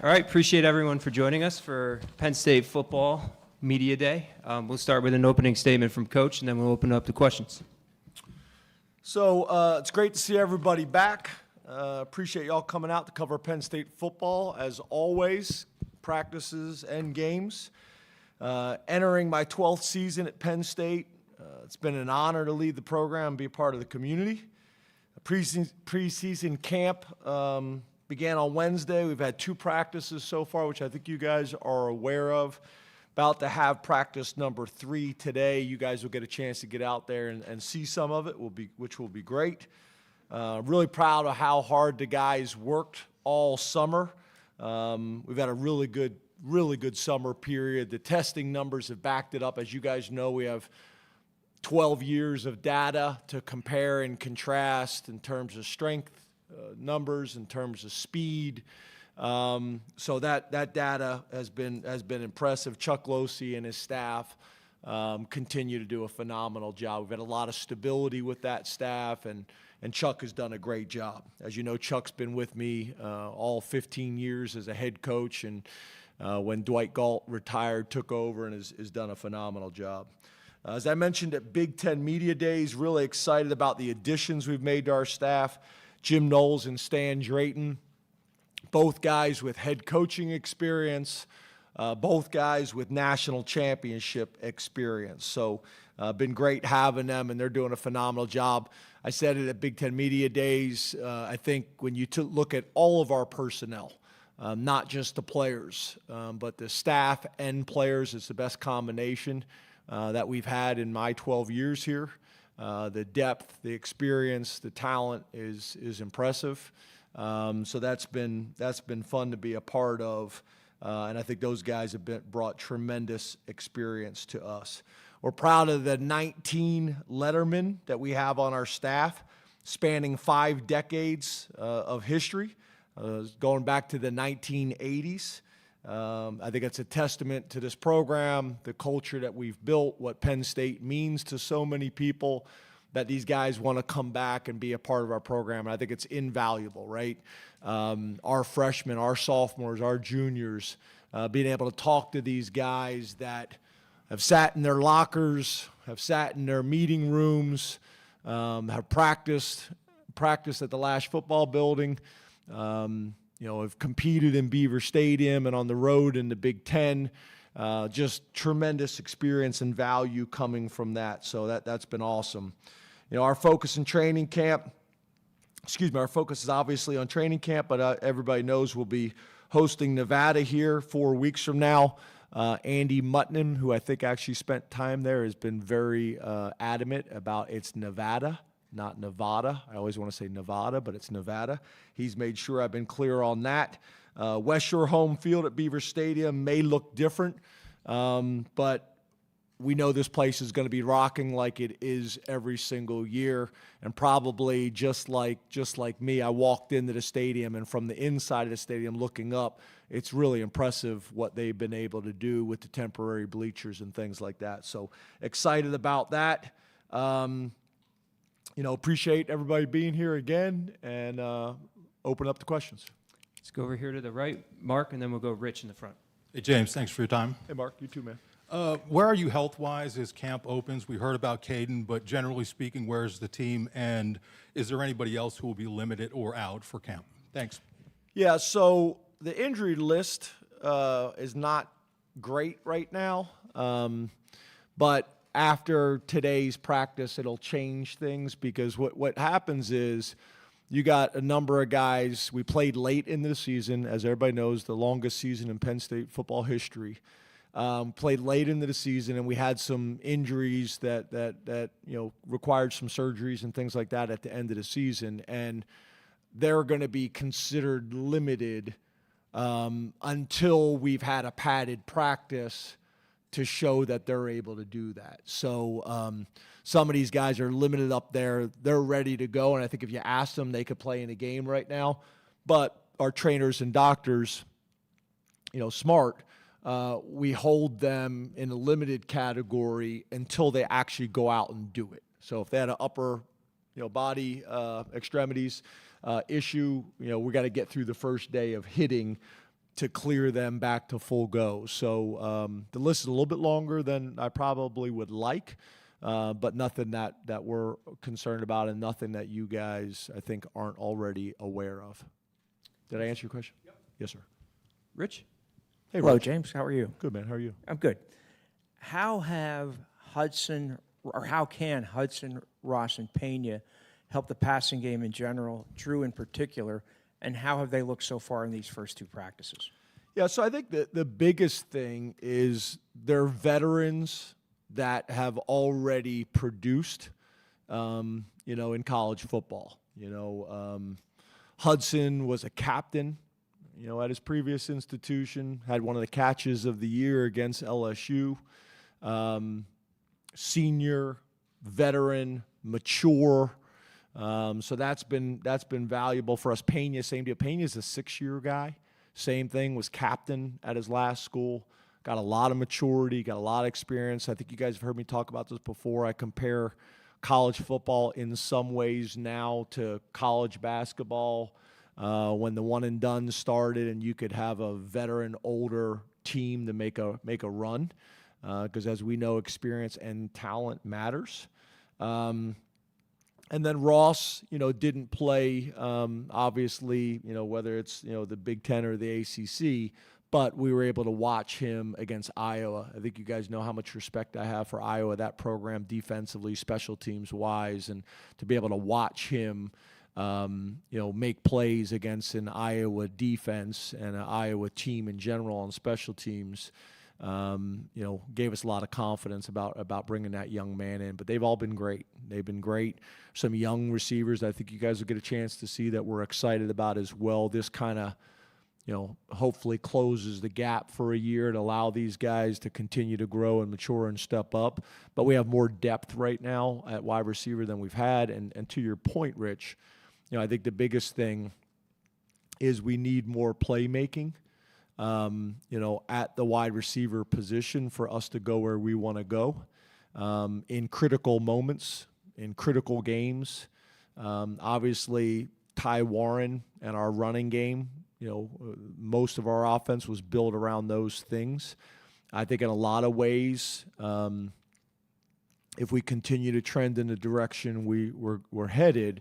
All right, appreciate everyone for joining us for Penn State Football Media Day. We'll start with an opening statement from Coach, and then we'll open up to questions. So it's great to see everybody back. Appreciate y'all coming out to cover Penn State football, as always, practices and games. Entering my 12th season at Penn State, it's been an honor to lead the program and be a part of the community. Preseason camp began on Wednesday. We've had 2 practices so far, which I think you guys are aware of. About to have practice number 3 today. You guys will get a chance to get out there and see some of it, which will be great. Really proud of how hard the guys worked all summer. We've had a really good summer period. The testing numbers have backed it up. As you guys know, we have 12 years of data to compare and contrast in terms of strength numbers, in terms of speed. So that data has been impressive. Chuck Losey and his staff continue to do a phenomenal job. We've had a lot of stability with that staff, and Chuck has done a great job. As you know, Chuck's been with me all 15 years as a head coach, and when Dwight Galt retired, took over and has done a phenomenal job. As I mentioned at Big Ten Media Days, really excited about the additions we've made to our staff. Jim Knowles and Stan Drayton, both guys with head coaching experience, both guys with national championship experience. So been great having them, and they're doing a phenomenal job. I said it at Big Ten Media Days. I think when you look at all of our personnel, not just the players, but the staff and players, it's the best combination that we've had in my 12 years here. The depth, the experience, the talent is impressive. So that's been fun to be a part of, and I think those guys have brought tremendous experience to us. We're proud of the 19 lettermen that we have on our staff, spanning 5 decades of history, going back to the 1980s. I think it's a testament to this program, the culture that we've built, what Penn State means to so many people, that these guys want to come back and be a part of our program. And I think it's invaluable, right? Our freshmen, our sophomores, our juniors, being able to talk to these guys that have sat in their lockers, have sat in their meeting rooms, have practiced at the Lasch football building, have competed in Beaver Stadium and on the road in the Big Ten. Just tremendous experience and value coming from that. So that's been awesome. Our focus in training camp, our focus is obviously on training camp, but everybody knows we'll be hosting Nevada here 4 weeks from now. Andy Mutton, who I think actually spent time there, has been very adamant about it's Nevada, not Nevada. I always want to say Nevada, but it's Nevada. He's made sure I've been clear on that. West Shore home field at Beaver Stadium may look different, but we know this place is going to be rocking like it is every single year. And probably just like me, I walked into the stadium, and from the inside of the stadium looking up, it's really impressive what they've been able to do with the temporary bleachers and things like that. So excited about that. Appreciate everybody being here again, and open up to questions. Let's go over here to the right, Mark, and then we'll go Rich in the front. Hey, James, thanks for your time. Hey, Mark, you too, man. Where are you health-wise as camp opens? We heard about Caden, but generally speaking, where's the team, and is there anybody else who will be limited or out for camp? Thanks. Yeah, so the injury list is not great right now, but after today's practice, it'll change things, because what happens is you got a number of guys. We played late in the season, as everybody knows, the longest season in Penn State football history. Played late into the season, and we had some injuries that required some surgeries and things like that at the end of the season, and they're going to be considered limited until we've had a padded practice to show that they're able to do that. So some of these guys are limited up there. They're ready to go, and I think if you ask them, they could play in a game right now. But our trainers and doctors, smart, we hold them in a limited category until they actually go out and do it. So if they had an upper body extremities issue, we got to get through the first day of hitting to clear them back to full go. So the list is a little bit longer than I probably would like, but nothing that we're concerned about, and nothing that you guys, I think, aren't already aware of. Did I answer your question? Yep. Yes, sir. Rich? Hey, Hello, Rich. James. How are you? Good, man. How are you? I'm good. How can Hudson, Ross, and Pena help the passing game in general, Drew in particular, and how have they looked so far in these first 2 practices? Yeah, so I think the biggest thing is they're veterans that have already produced, in college football. Hudson was a captain, at his previous institution, had one of the catches of the year against LSU. Senior, veteran, mature. So that's been valuable for us. Pena, same deal. Pena's a 6-year guy. Same thing, was captain at his last school. Got a lot of maturity, got a lot of experience. I think you guys have heard me talk about this before. I compare college football in some ways now to college basketball when the one and done started, and you could have a veteran, older team to make a run. Because as we know, experience and talent matters. And then Ross, didn't play, obviously, whether it's, the Big Ten or the ACC, but we were able to watch him against Iowa. I think you guys know how much respect I have for Iowa, that program defensively, special teams wise, and to be able to watch him, make plays against an Iowa defense and an Iowa team in general on special teams, gave us a lot of confidence about bringing that young man in. But they've all been great. They've been great. Some young receivers I think you guys will get a chance to see that we're excited about as well. This kind of, hopefully closes the gap for a year to allow these guys to continue to grow and mature and step up. But we have more depth right now at wide receiver than we've had. And to your point, Rich, I think the biggest thing is we need more playmaking. At the wide receiver position for us to go where we want to go in critical moments, in critical games. Obviously, Ty Warren and our running game, most of our offense was built around those things. I think in a lot of ways, if we continue to trend in the direction we're headed,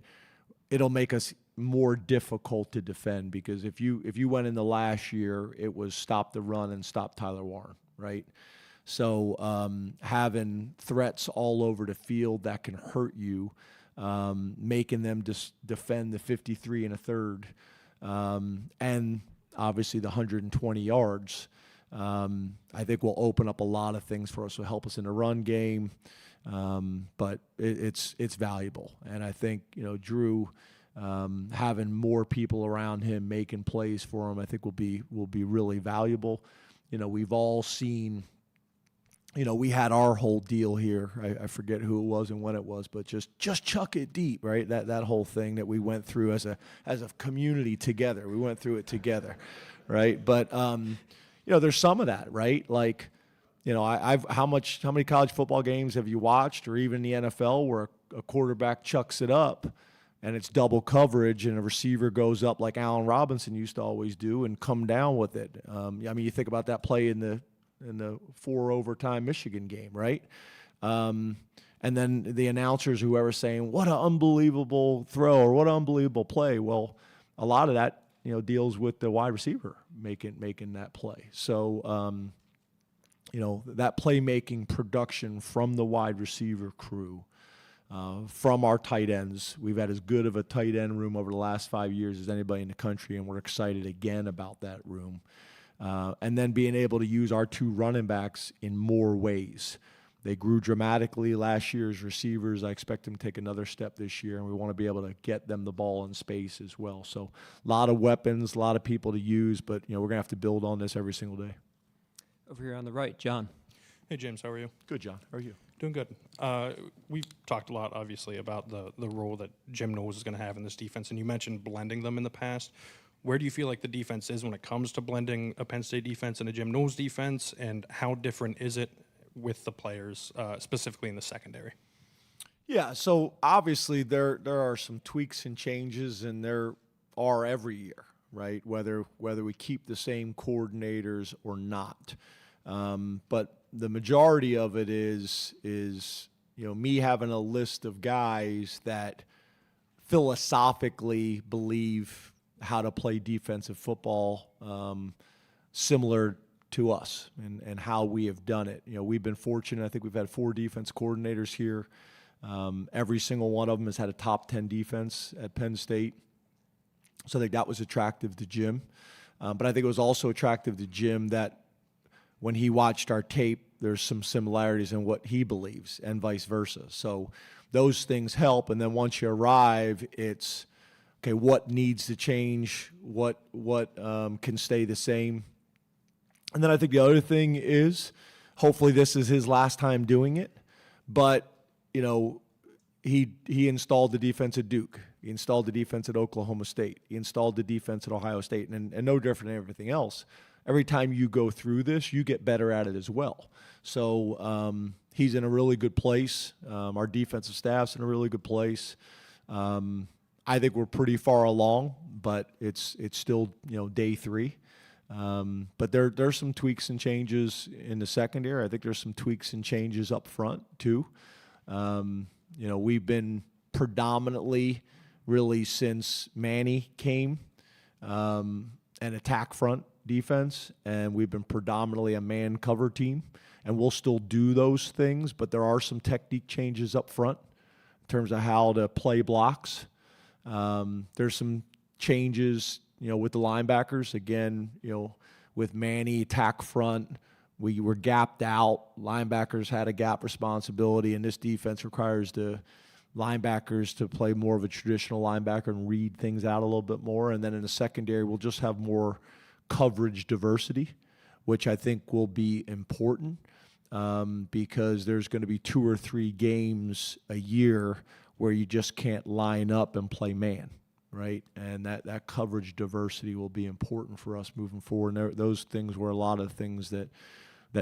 it'll make us more difficult to defend, because if you went in the last year, it was stop the run and stop Tyler Warren, right? So having threats all over the field that can hurt you, making them defend the 53 and a third, and obviously the 120 yards, I think will open up a lot of things for us. Will help us in the run game, but it's valuable, and I think Drew. Having more people around him making plays for him, I think will be really valuable. We've all seen. We had our whole deal here. I forget who it was and when it was, but just chuck it deep, right? That whole thing that we went through as a community together. We went through it together, right? But there's some of that, right? Like, how many college football games have you watched, or even the NFL, where a quarterback chucks it up and it's double coverage and a receiver goes up like Allen Robinson used to always do and come down with it. You think about that play in the 4 overtime Michigan game, right? And then the announcers, whoever's saying, what an unbelievable throw or what an unbelievable play. Well, a lot of that, deals with the wide receiver making that play. So, that playmaking production from the wide receiver crew, from our tight ends. We've had as good of a tight end room over the last 5 years as anybody in the country, and we're excited again about that room. And then being able to use our 2 running backs in more ways. They grew dramatically last year as receivers. I expect them to take another step this year, and we want to be able to get them the ball in space as well. So a lot of weapons, a lot of people to use, but we're going to have to build on this every single day. Over here on the right, John. Hey, James, how are you? Good, John. How are you? Doing good. We've talked a lot, obviously, about the role that Jim Knowles is going to have in this defense, and you mentioned blending them in the past. Where do you feel like the defense is when it comes to blending a Penn State defense and a Jim Knowles defense, and how different is it with the players, specifically in the secondary? Yeah, so obviously there are some tweaks and changes, and there are every year, right? Whether we keep the same coordinators or not. But the majority of it is me having a list of guys that philosophically believe how to play defensive football, similar to us and how we have done it. We've been fortunate. I think we've had 4 defense coordinators here. Every single one of them has had a top 10 defense at Penn State. So I think that was attractive to Jim. But I think it was also attractive to Jim that when he watched our tape, there's some similarities in what he believes and vice versa. So those things help. And then once you arrive, it's, okay, what needs to change? What can stay the same? And then I think the other thing is, hopefully this is his last time doing it, but, he installed the defense at Duke. He installed the defense at Oklahoma State. He installed the defense at Ohio State, and no different than everything else. Every time you go through this, you get better at it as well. So he's in a really good place. Our defensive staff's in a really good place. I think we're pretty far along, but it's still day 3. But there's some tweaks and changes in the secondary. I think there's some tweaks and changes up front too. We've been predominantly, really since Manny came, an attack front defense, and we've been predominantly a man cover team, and we'll still do those things, but there are some technique changes up front in terms of how to play blocks. There's some changes, with the linebackers. Again, with Manny, attack front, we were gapped out. Linebackers had a gap responsibility, and this defense requires the linebackers to play more of a traditional linebacker and read things out a little bit more. And then in the secondary, we'll just have more coverage diversity, which I think will be important because there's going to be 2 or 3 games a year where you just can't line up and play man, right? And that coverage diversity will be important for us moving forward. And those things were a lot of things that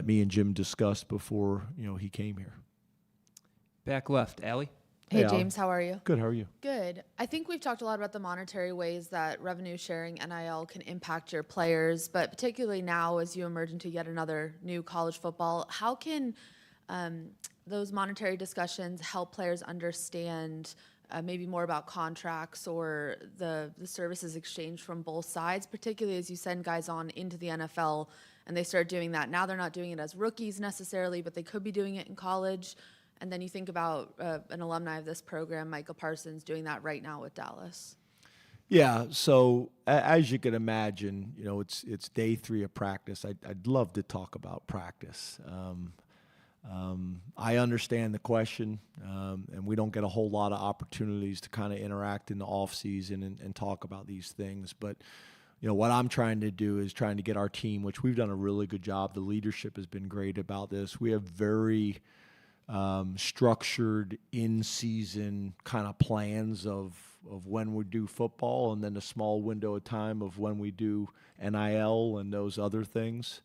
me and Jim discussed before he came here. Back left, Allie. Hey, Hey, James, how are you? Good, how are you? Good. I think we've talked a lot about the monetary ways that revenue sharing NIL can impact your players, but particularly now as you emerge into yet another new college football, how can those monetary discussions help players understand maybe more about contracts or the services exchanged from both sides, particularly as you send guys on into the NFL and they start doing that. Now they're not doing it as rookies necessarily, but they could be doing it in college. And then you think about an alumni of this program, Micah Parsons, doing that right now with Dallas. Yeah, so as you can imagine, it's day 3 of practice. I'd love to talk about practice. I understand the question, and we don't get a whole lot of opportunities to kind of interact in the off season and talk about these things. But what I'm trying to do is trying to get our team, which we've done a really good job. The leadership has been great about this. We have very structured in-season kind of plans of when we do football, and then a small window of time of when we do NIL and those other things.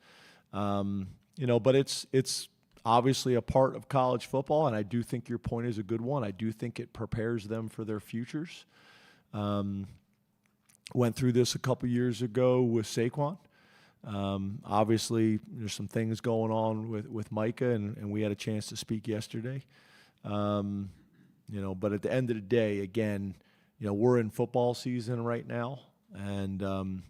But it's obviously a part of college football, and I do think your point is a good one. I do think it prepares them for their futures. Went through this a couple years ago with Saquon. Obviously, there's some things going on with Micah, and we had a chance to speak yesterday. But at the end of the day, again, we're in football season right now, and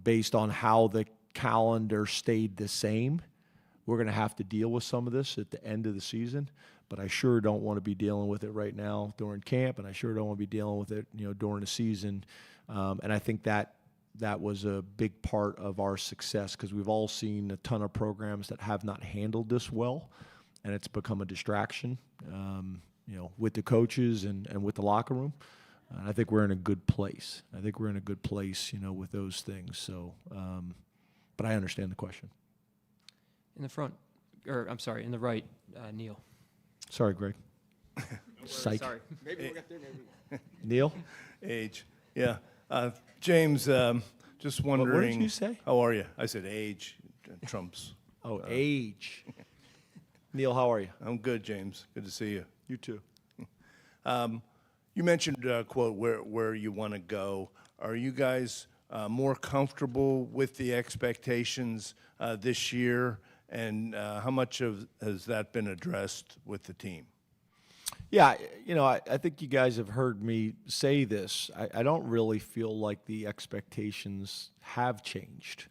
based on how the calendar stayed the same, we're going to have to deal with some of this at the end of the season. But I sure don't want to be dealing with it right now during camp, and I sure don't want to be dealing with it, during the season. And I think that was a big part of our success, because we've all seen a ton of programs that have not handled this well, and it's become a distraction, with the coaches and with the locker room. And I think we're in a good place. With those things. So, but I understand the question. In the front, or I'm sorry, in the right, Neil. Sorry, Greg. Psych. Sorry. Maybe we'll get there, maybe. Neil? Age. Yeah. James, just wondering. What did you say? How are you? I said age trumps. Oh, age. Neil, how are you? I'm good, James. Good to see you. You too. You mentioned, quote, where you want to go. Are you guys more comfortable with the expectations this year, and how much has that been addressed with the team? Yeah, I think you guys have heard me say this. I don't really feel like the expectations have changed.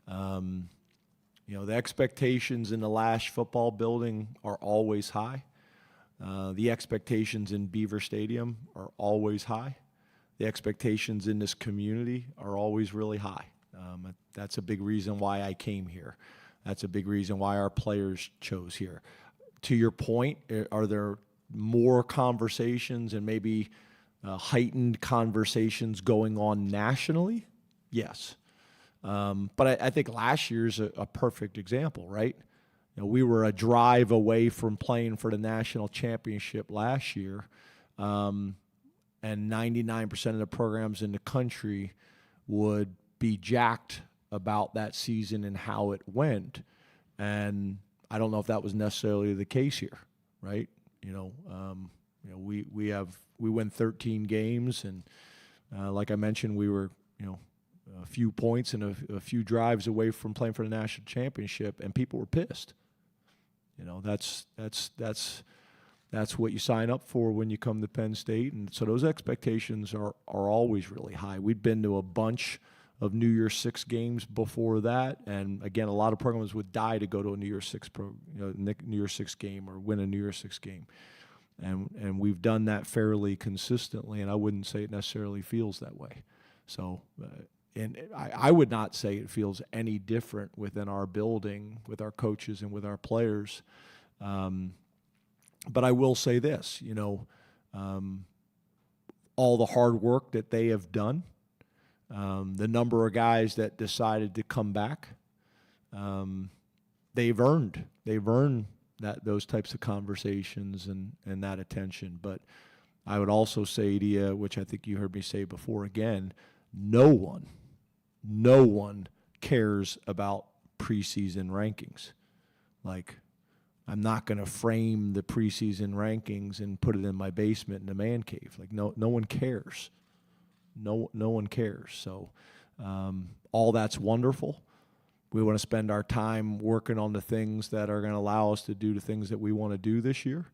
The expectations in the Lash football building are always high. The expectations in Beaver Stadium are always high. The expectations in this community are always really high. That's a big reason why I came here. That's a big reason why our players chose here. To your point, are there more conversations and maybe heightened conversations going on nationally? Yes. But I think last year's a perfect example, right? We were a drive away from playing for the national championship last year, and 99% of the programs in the country would be jacked about that season and how it went. And I don't know if that was necessarily the case here, right? We win 13 games, and like I mentioned, we were a few points and a few drives away from playing for the national championship, and people were pissed. That's what you sign up for when you come to Penn State, and so those expectations are always really high. We'd been to a bunch of New Year's Six games before that, and again, a lot of programs would die to go to a New Year's Six New Year's Six game or win a New Year's Six game, and we've done that fairly consistently, and I wouldn't say it necessarily feels that way. So. And I would not say it feels any different within our building, with our coaches and with our players. But I will say this, all the hard work that they have done, the number of guys that decided to come back, they've earned those types of conversations and that attention. But I would also say to you, which I think you heard me say before again, no one cares about preseason rankings. Like, I'm not going to frame the preseason rankings and put it in my basement in the man cave. Like, no one cares. No one cares. So all that's wonderful. We want to spend our time working on the things that are going to allow us to do the things that we want to do this year,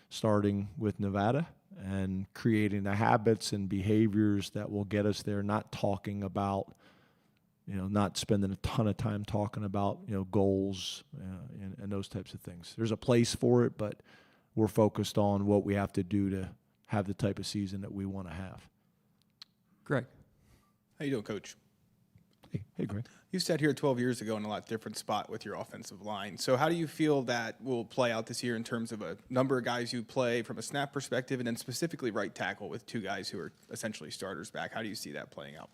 starting with Nevada, and creating the habits and behaviors that will get us there, not talking about, not spending a ton of time talking about, goals and those types of things. There's a place for it, but we're focused on what we have to do to have the type of season that we want to have. Greg. How you doing, Coach? Hey, Greg. You sat here 12 years ago in a lot different spot with your offensive line. So how do you feel that will play out this year in terms of a number of guys you play from a snap perspective, and then specifically right tackle with two guys who are essentially starters back? How do you see that playing out?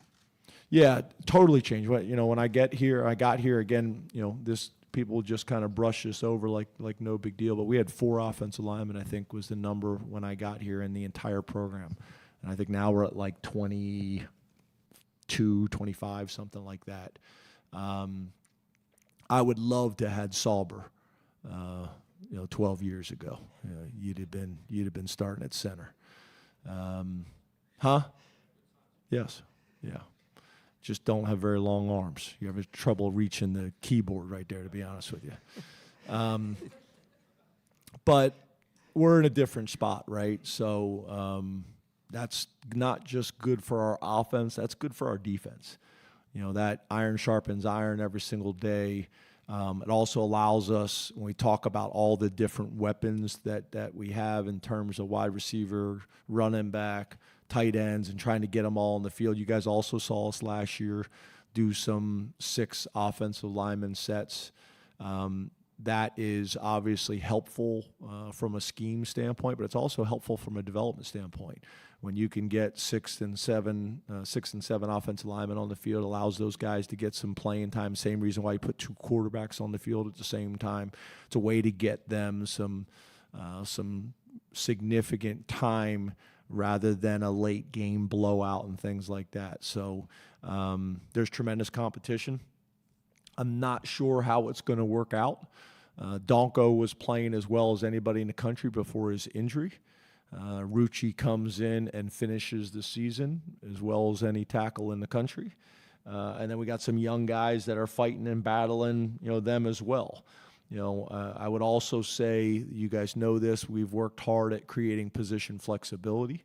Yeah, totally changed. When I got here again, this people just kind of brush this over like no big deal. But we had 4 offensive linemen, I think, was the number when I got here in the entire program. And I think now we're at like 22, 25, something like that. I would love to have had Sauber, 12 years ago. You'd have been starting at center. Yes. Yeah. Just don't have very long arms. You have trouble reaching the keyboard right there, to be honest with you. But we're in a different spot, right? So that's not just good for our offense. That's good for our defense. That iron sharpens iron every single day. It also allows us, when we talk about all the different weapons that we have in terms of wide receiver, running back, tight ends, and trying to get them all on the field. You guys also saw us last year do some 6 offensive lineman sets. That is obviously helpful from a scheme standpoint, but it's also helpful from a development standpoint. When you can get 6 and 7 offensive linemen on the field, allows those guys to get some playing time. Same reason why you put 2 quarterbacks on the field at the same time. It's a way to get them some significant time rather than a late game blowout and things like that. So there's tremendous competition. I'm not sure how it's going to work out. Donko was playing as well as anybody in the country before his injury. Rucci comes in and finishes the season as well as any tackle in the country. And then we got some young guys that are fighting and battling, them as well. I would also say, you guys know this, we've worked hard at creating position flexibility.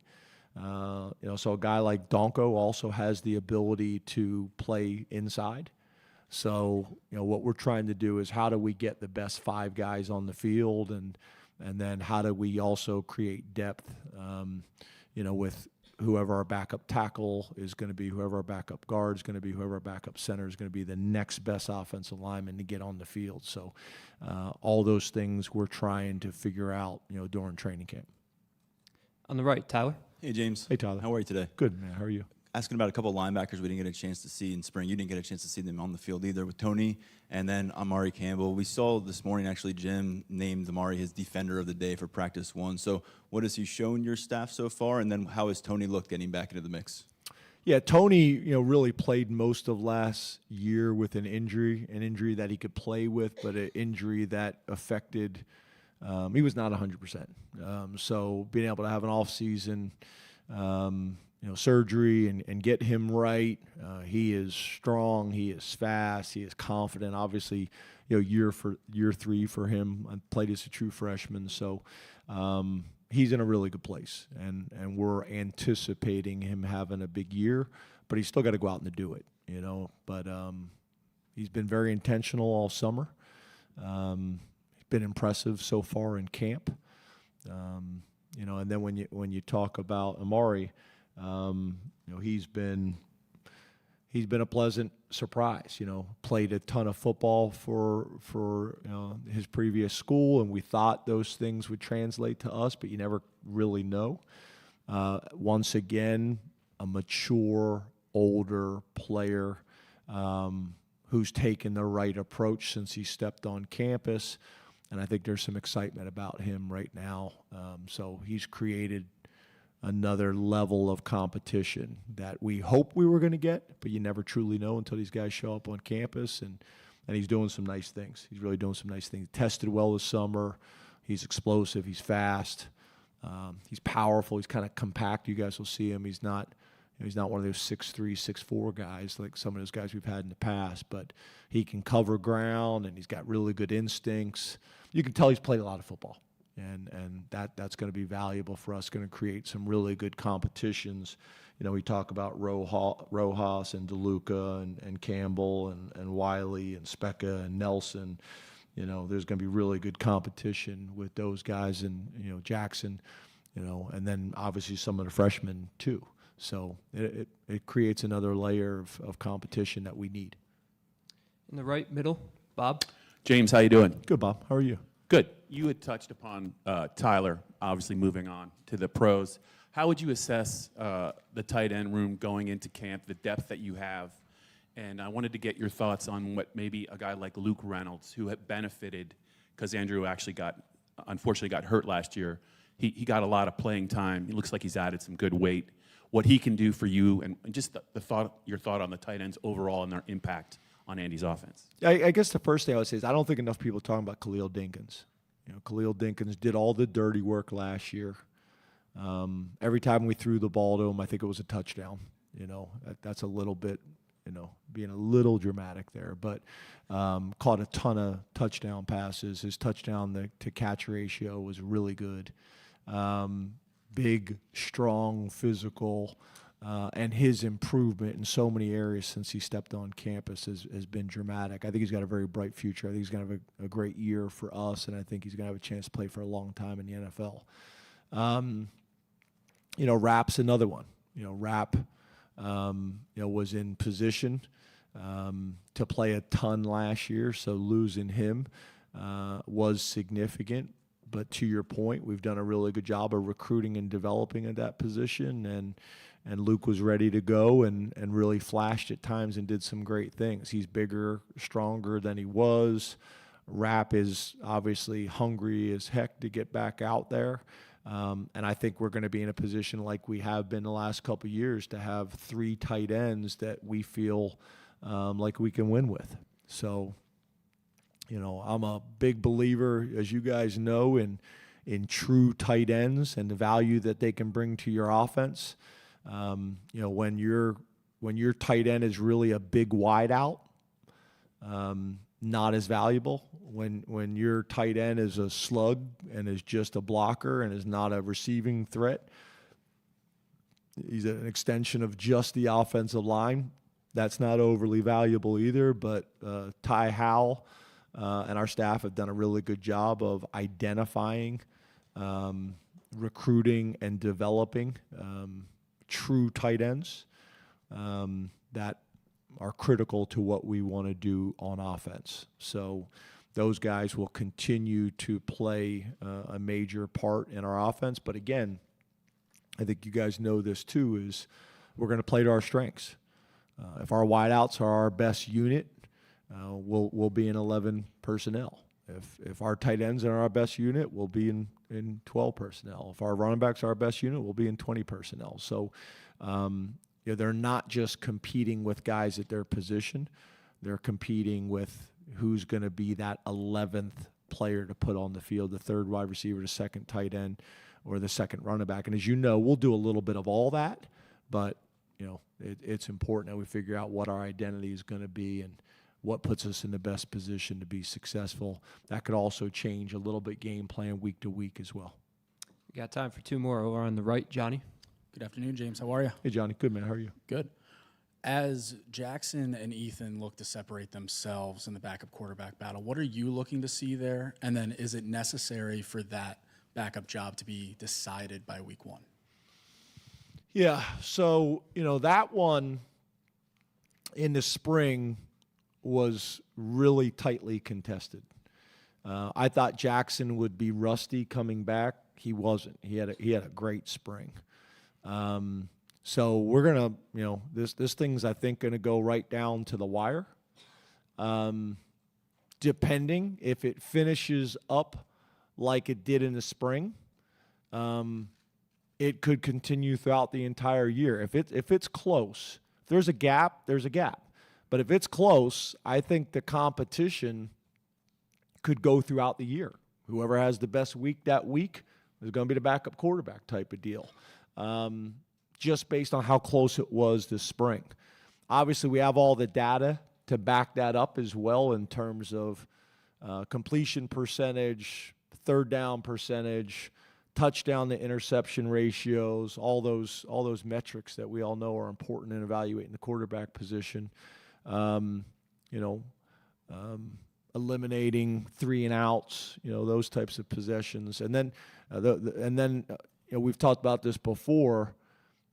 So a guy like Donko also has the ability to play inside. So, what we're trying to do is how do we get the best 5 guys on the field, and then how do we also create depth, with whoever our backup tackle is going to be, whoever our backup guard is going to be, whoever our backup center is going to be, the next best offensive lineman to get on the field. So all those things we're trying to figure out, during training camp. On the right, Tyler. Hey, James. Hey, Tyler. How are you today? Good, man. How are you? Asking about a couple of linebackers we didn't get a chance to see in spring. You didn't get a chance to see them on the field either, with Tony and then Amari Campbell. We saw this morning, actually, Jim named Amari his defender of the day for practice 1. So what has he shown your staff so far, and then how has Tony looked getting back into the mix? Yeah, Tony, really played most of last year with an injury that he could play with, but an injury that affected, he was not 100%. So being able to have an off season, surgery and get him right. He is strong. He is fast. He is confident. Obviously, year 3 for him. I played as a true freshman, so he's in a really good place, and we're anticipating him having a big year. But he's still got to go out and do it, But he's been very intentional all summer. He's been impressive so far in camp. And then when you talk about Amari. He's been a pleasant surprise. Played a ton of football for his previous school, and we thought those things would translate to us, but you never really know. Once again, a mature, older player who's taken the right approach since he stepped on campus, and I think there's some excitement about him right now. So he's created another level of competition that we hope we were going to get, but you never truly know until these guys show up on campus, and he's doing some nice things. He's really doing some nice things. Tested well this summer. He's explosive. He's fast. He's powerful. He's kind of compact. You guys will see him. He's not one of those 6'3", 6'4" guys like some of those guys we've had in the past, but he can cover ground, and he's got really good instincts. You can tell he's played a lot of football. And that's going to be valuable for us, going to create some really good competitions. We talk about Rojas and DeLuca and Campbell and Wiley and Specca and Nelson. There's going to be really good competition with those guys, and, Jackson, and then obviously some of the freshmen too. So it creates another layer of competition that we need. In the right middle, Bob. James, how you doing? Good, Bob. How are you? Good. You had touched upon Tyler, obviously moving on to the pros. How would you assess the tight end room going into camp, the depth that you have? And I wanted to get your thoughts on what maybe a guy like Luke Reynolds, who had benefited because Andrew actually unfortunately got hurt last year. He got a lot of playing time. He looks like he's added some good weight. What he can do for you, and just your thought on the tight ends overall and their impact on Andy's offense. I guess the first thing I would say is I don't think enough people are talking about Khalil Dinkins. Khalil Dinkins did all the dirty work last year. Every time we threw the ball to him, I think it was a touchdown. That's a little bit, being a little dramatic there. But caught a ton of touchdown passes. His touchdown to catch ratio was really good. Big, strong, physical. And his improvement in so many areas since he stepped on campus has been dramatic. I think he's got a very bright future. I think he's going to have a great year for us, and I think he's going to have a chance to play for a long time in the NFL. Rapp's another one. Rapp, was in position to play a ton last year, so losing him was significant. But to your point, we've done a really good job of recruiting and developing at that position, and Luke was ready to go and really flashed at times and did some great things. He's bigger, stronger than he was. Rapp is obviously hungry as heck to get back out there. And I think we're going to be in a position like we have been the last couple of years to have 3 tight ends that we feel like we can win with. So, I'm a big believer, as you guys know, in true tight ends and the value that they can bring to your offense. When you're when your tight end is really a big wide out, not as valuable. When your tight end is a slug and is just a blocker and is not a receiving threat, he's an extension of just the offensive line. That's not overly valuable either, but Ty Howell and our staff have done a really good job of identifying, recruiting, and developing true tight ends that are critical to what we want to do on offense. So those guys will continue to play a major part in our offense. But again, I think you guys know this too, is we're going to play to our strengths. If our wideouts are our best unit, we'll be in 11 personnel. If our tight ends are our best unit, we'll be in 12 personnel. If our running backs are our best unit, we'll be in 20 personnel. So they're not just competing with guys at their position. They're competing with who's going to be that 11th player to put on the field, the third wide receiver, the second tight end, or the second running back. And as you know, we'll do a little bit of all that, but it's important that we figure out what our identity is going to be and what puts us in the best position to be successful. That could also change a little bit game plan week to week as well. We got time for two more. Over on the right, Johnny. Good afternoon, James. How are you? Hey, Johnny. Good, man. How are you? Good. As Jackson and Ethan look to separate themselves in the backup quarterback battle, what are you looking to see there? And then is it necessary for that backup job to be decided by week 1? Yeah, so, that one in the spring was really tightly contested. I thought Jackson would be rusty coming back. He wasn't. He had a great spring. So we're going to, this thing's, I think, going to go right down to the wire. Depending if it finishes up like it did in the spring, it could continue throughout the entire year. If it's close, if there's a gap, there's a gap. But if it's close, I think the competition could go throughout the year. Whoever has the best week that week is going to be the backup quarterback type of deal, just based on how close it was this spring. Obviously, we have all the data to back that up as well in terms of completion percentage, third down percentage, touchdown to interception ratios, all those metrics that we all know are important in evaluating the quarterback position. Eliminating 3 and outs, those types of possessions, and then we've talked about this before,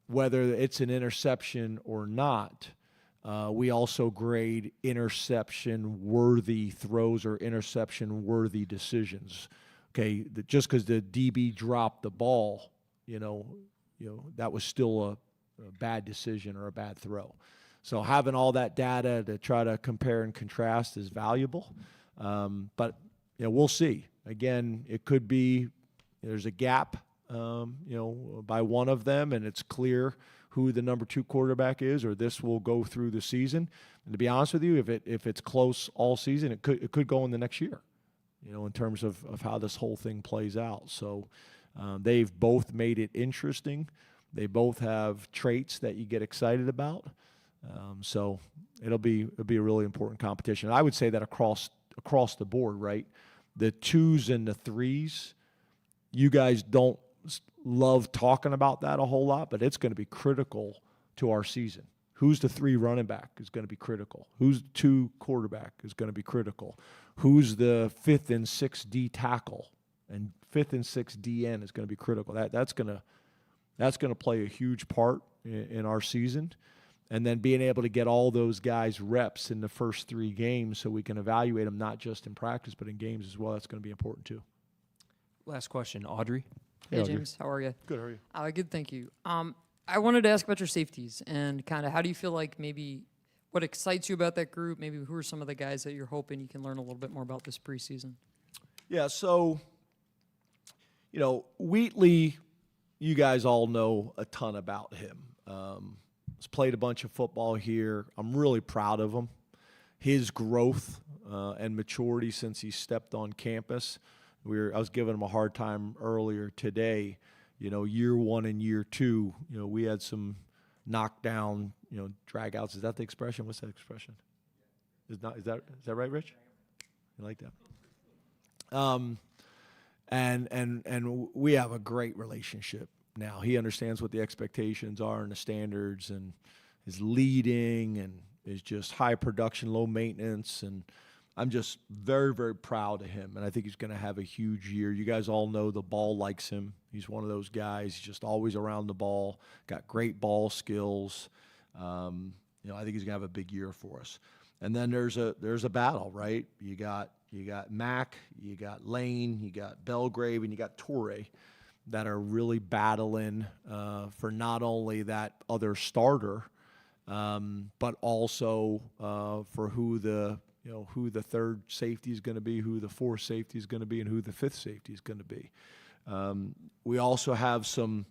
whether it's an interception or not. We also grade interception-worthy throws or interception-worthy decisions. Okay, just because the DB dropped the ball, that was still a bad decision or a bad throw. So having all that data to try to compare and contrast is valuable. But we'll see. Again, it could be there's a gap, by one of them, and it's clear who the number 2 quarterback is, or this will go through the season. And to be honest with you, if it's close all season, it could go in the next year. In terms of how this whole thing plays out. So they've both made it interesting. They both have traits that you get excited about. So it'll be a really important competition. I would say that across the board, right? The 2s and the 3s, you guys don't love talking about that a whole lot, but it's going to be critical to our season. Who's the 3 running back is going to be critical. Who's the 2 quarterback is going to be critical. Who's the 5th and 6th D tackle and 5th and 6th DN is going to be critical. That's going to play a huge part in our season. And then being able to get all those guys reps in the first 3 games so we can evaluate them not just in practice but in games as well. That's going to be important too. Last question, Audrey. Hey, Audrey. James. How are you? Good, how are you? Good, thank you. I wanted to ask about your safeties and kind of how do you feel like maybe what excites you about that group? Maybe who are some of the guys that you're hoping you can learn a little bit more about this preseason? Yeah, so, Wheatley, you guys all know a ton about him. He's played a bunch of football here. I'm really proud of him. His growth and maturity since he stepped on campus. I was giving him a hard time earlier today. Year 1 and year 2, we had some knockdown, dragouts. Is that the expression? What's that expression? Is that right, Rich? You like that? And we have a great relationship now. He understands what the expectations are and the standards, and is leading and is just high production, low maintenance, and I'm just very, very proud of him, and I think he's going to have a huge year. You guys all know the ball likes him. He's one of those guys. He's just always around the ball, got great ball skills. I think he's going to have a big year for us. And then there's a battle, right? You got Mac, you got Lane, you got Belgrave, and you got Torre that are really battling for not only that other starter, but also for who the third safety is going to be, who the fourth safety is going to be, and who the fifth safety is going to be. We also have some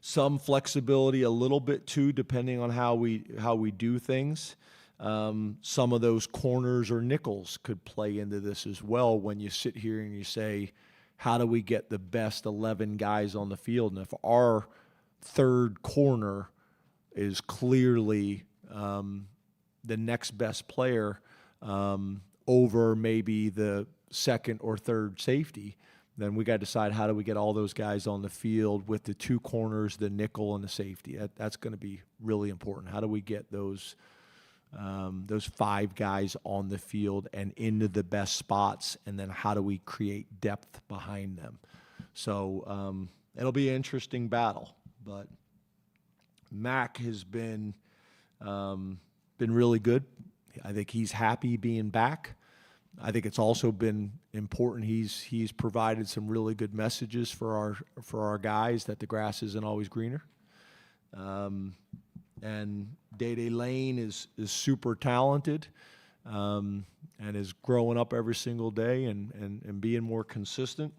flexibility a little bit too, depending on how we do things. Some of those corners or nickels could play into this as well when you sit here and you say, how do we get the best 11 guys on the field? And if our third corner is clearly the next best player over maybe the second or third safety, then we got to decide how do we get all those guys on the field with the two corners, the nickel, and the safety. That's going to be really important. How do we get those five guys on the field and into the best spots, and then how do we create depth behind them? So it'll be an interesting battle, but Mac has been really good. I think he's happy being back. I think it's also been important. He's provided some really good messages for our guys that the grass isn't always greener. And Day Lane is super talented and is growing up every single day and being more consistent.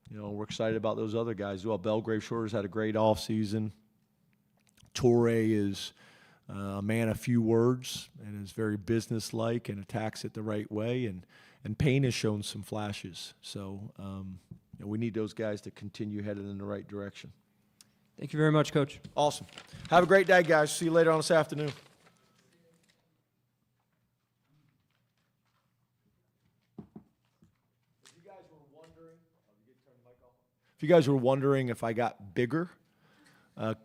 We're excited about those other guys as well. Belgrave Shorter's had a great offseason. Torre is a man of few words and is very businesslike and attacks it the right way. And Penn has shown some flashes. So we need those guys to continue headed in the right direction. Thank you very much, Coach. Awesome. Have a great day, guys. See you later on this afternoon. If you guys were wondering if I got bigger, I'm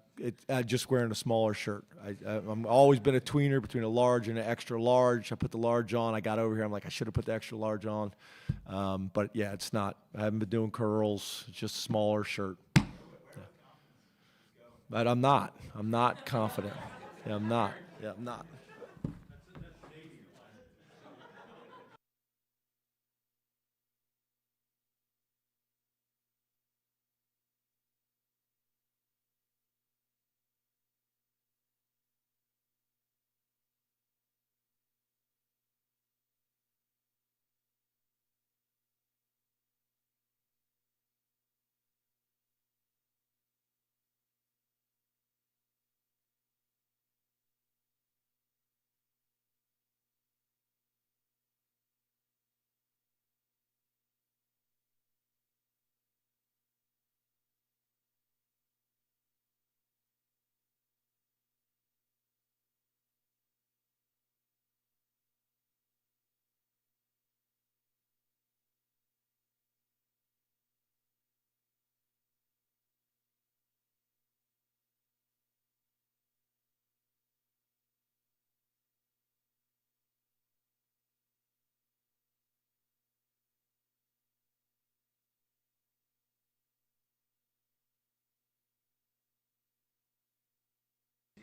just wearing a smaller shirt. I've always been a tweener between a large and an extra large. I put the large on. I got over here. I'm like, I should have put the extra large on. But, yeah, it's not. I haven't been doing curls. It's just a smaller shirt. Yeah. But I'm not. I'm not confident. Yeah, I'm not. Yeah, I'm not.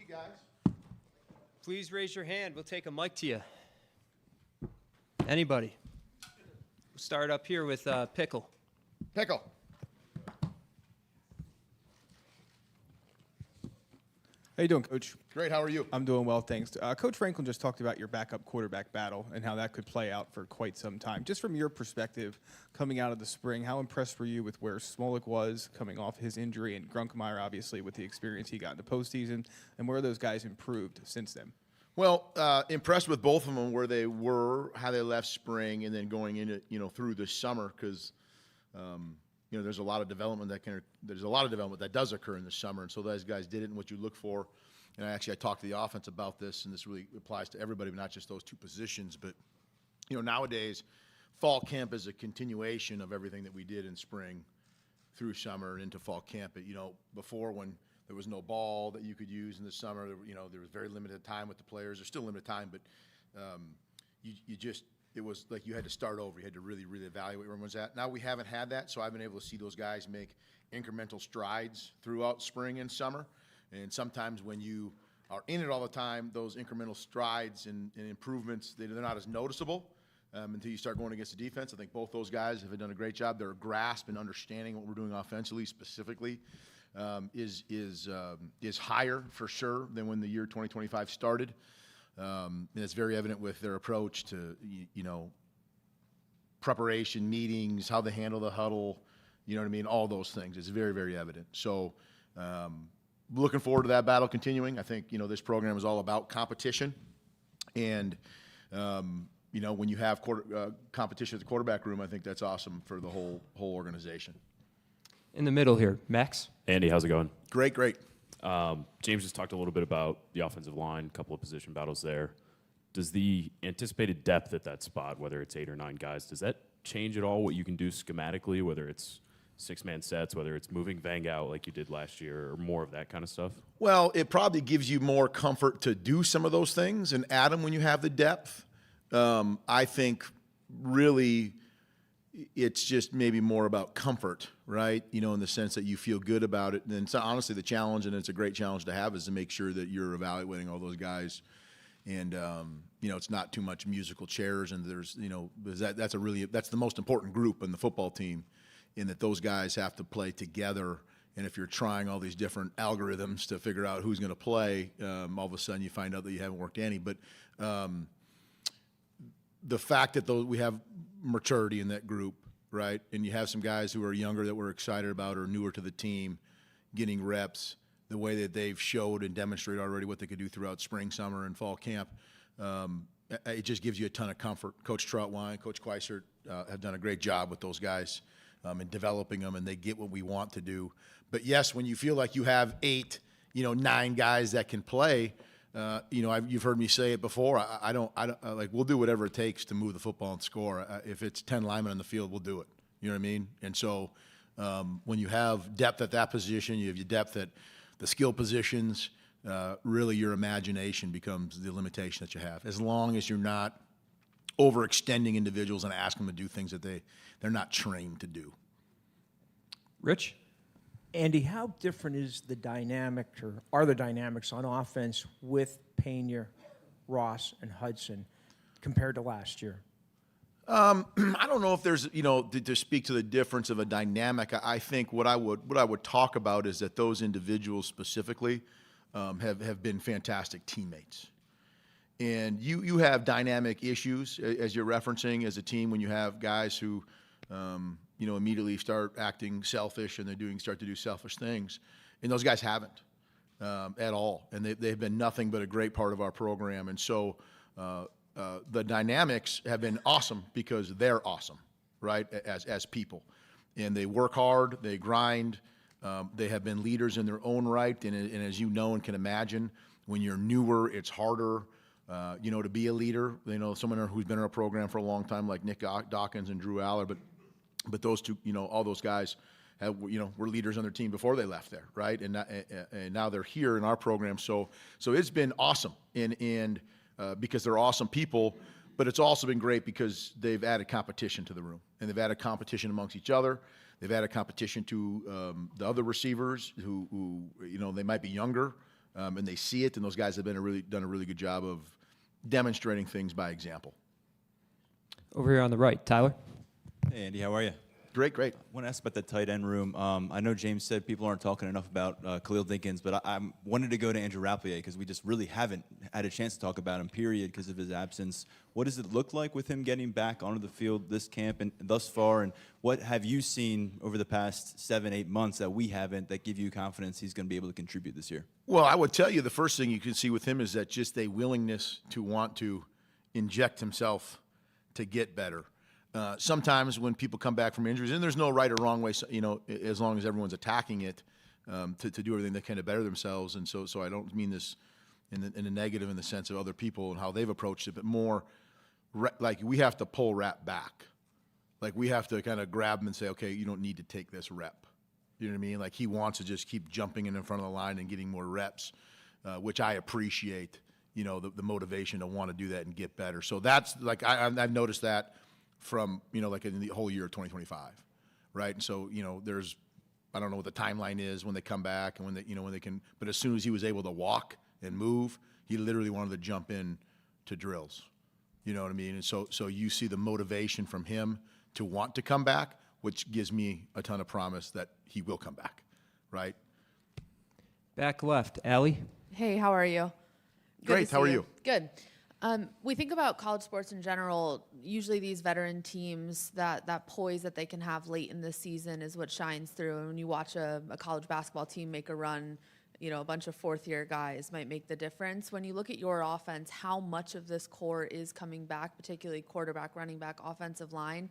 Guys, please raise your hand. We'll take a mic to you. Anybody? We'll start up here with Pickle. Pickle. How you doing, Coach? Great. How are you? I'm doing well, thanks. Coach Franklin just talked about your backup quarterback battle and how that could play out for quite some time. Just from your perspective, coming out of the spring, how impressed were you with where Smolik was coming off his injury, and Grunkemeyer, obviously, with the experience he got in the postseason, and where those guys improved since then? Well, impressed with both of them, where they were, how they left spring, and then going into through the summer, because there's a lot of development that does occur in the summer, and so those guys did it. And what you look for, and I talked to the offense about this, and this really applies to everybody, but not just those two positions. But nowadays, fall camp is a continuation of everything that we did in spring through summer and into fall camp. But before, when there was no ball that you could use in the summer, there was very limited time with the players. There's still limited time, but it was like you had to start over. You had to really, really evaluate where everyone's at. Now we haven't had that, so I've been able to see those guys make incremental strides throughout spring and summer. And sometimes when you are in it all the time, those incremental strides and improvements, they're not as noticeable until you start going against the defense. I think both those guys have done a great job. Their grasp and understanding what we're doing offensively specifically is higher for sure than when the year 2025 started. And it's very evident with their approach to, preparation, meetings, how they handle the huddle, all those things. It's very, very evident. So looking forward to that battle continuing. I think, this program is all about competition. And, when you have competition at the quarterback room, I think that's awesome for the whole organization. In the middle here, Max. Andy, how's it going? Great. James just talked a little bit about the offensive line, a couple of position battles there. Does the anticipated depth at that spot, whether it's 8 or 9 guys, does that change at all what you can do schematically, whether it's 6-man sets, whether it's moving Vang out like you did last year, or more of that kind of stuff? Well, it probably gives you more comfort to do some of those things and add them when you have the depth. I think really it's just maybe more about comfort, right? In the sense that you feel good about it. And so honestly, the challenge, and it's a great challenge to have, is to make sure that you're evaluating all those guys. And, it's not too much musical chairs. And there's, that's the most important group in the football team, in that those guys have to play together. And if you're trying all these different algorithms to figure out who's going to play, all of a sudden you find out that you haven't worked any. But the fact that we have maturity in that group, right? And you have some guys who are younger that we're excited about or newer to the team getting reps, the way that they've showed and demonstrated already what they could do throughout spring, summer, and fall camp. It just gives you a ton of comfort. Coach Troutwine, Coach Quisert have done a great job with those guys in developing them, and they get what we want to do. But yes, when you feel like you have 8, 9 guys that can play, you've heard me say it before. I don't we'll do whatever it takes to move the football and score. If it's 10 linemen on the field, we'll do it. You know what I mean? And so when you have depth at that position, you have your depth at the skill positions, really your imagination becomes the limitation that you have. As long as you're not overextending individuals and asking them to do things that they're not trained to do. Rich? Andy, how different is the dynamic, or are the dynamics on offense with Pena, Ross, and Hudson compared to last year? I don't know if there's, to speak to the difference of a dynamic. I think what I would talk about is that those individuals specifically have been fantastic teammates. And you have dynamic issues, as you're referencing, as a team, when you have guys who immediately start acting selfish and start to do selfish things. And those guys haven't at all. And they've been nothing but a great part of our program. And so the dynamics have been awesome because they're awesome, right, as people. And they work hard, they grind, they have been leaders in their own right. And as you know and can imagine, when you're newer, it's harder, to be a leader. Someone who's been in our program for a long time, like Nick Dawkins and Drew Aller, but those two, all those guys were leaders on their team before they left there, right? And now they're here in our program. So it's been awesome, and because they're awesome people, but it's also been great because they've added competition to the room, and they've added competition amongst each other. They've added competition to the other receivers who they might be younger, and they see it, and those guys have done a really good job of demonstrating things by example. Over here on the right, Tyler. Hey, Andy, how are you? Great. I want to ask about the tight end room. I know James said people aren't talking enough about Khalil Dinkins, but I wanted to go to Andrew Rapplier because we just really haven't had a chance to talk about him, period, because of his absence. What does it look like with him getting back onto the field this camp and thus far? And what have you seen over the past 7-8 months that we haven't that give you confidence he's going to be able to contribute this year? Well, I would tell you the first thing you can see with him is that just a willingness to want to inject himself to get better. Sometimes when people come back from injuries, and there's no right or wrong way, as long as everyone's attacking it, to do everything they can to better themselves. And so I don't mean this in a negative in the sense of other people and how they've approached it, but more like we have to pull rep back. Like we have to kind of grab him and say, okay, you don't need to take this rep. You know what I mean? Like he wants to just keep jumping in front of the line and getting more reps, which I appreciate, the motivation to want to do that and get better. So that's like, I've noticed that from, like in the whole year of 2025, right? And so, I don't know what the timeline is when they come back and when they can, but as soon as he was able to walk and move, he literally wanted to jump in to drills. You know what I mean? And so you see the motivation from him to want to come back, which gives me a ton of promise that he will come back, right? Back left, Allie. Hey, how are you? Good to Great, how see are you? Good. We think about college sports in general. Usually these veteran teams, that poise that they can have late in the season is what shines through. And when you watch a college basketball team make a run, a bunch of fourth-year guys might make the difference. When you look at your offense, how much of this core is coming back, particularly quarterback, running back, offensive line?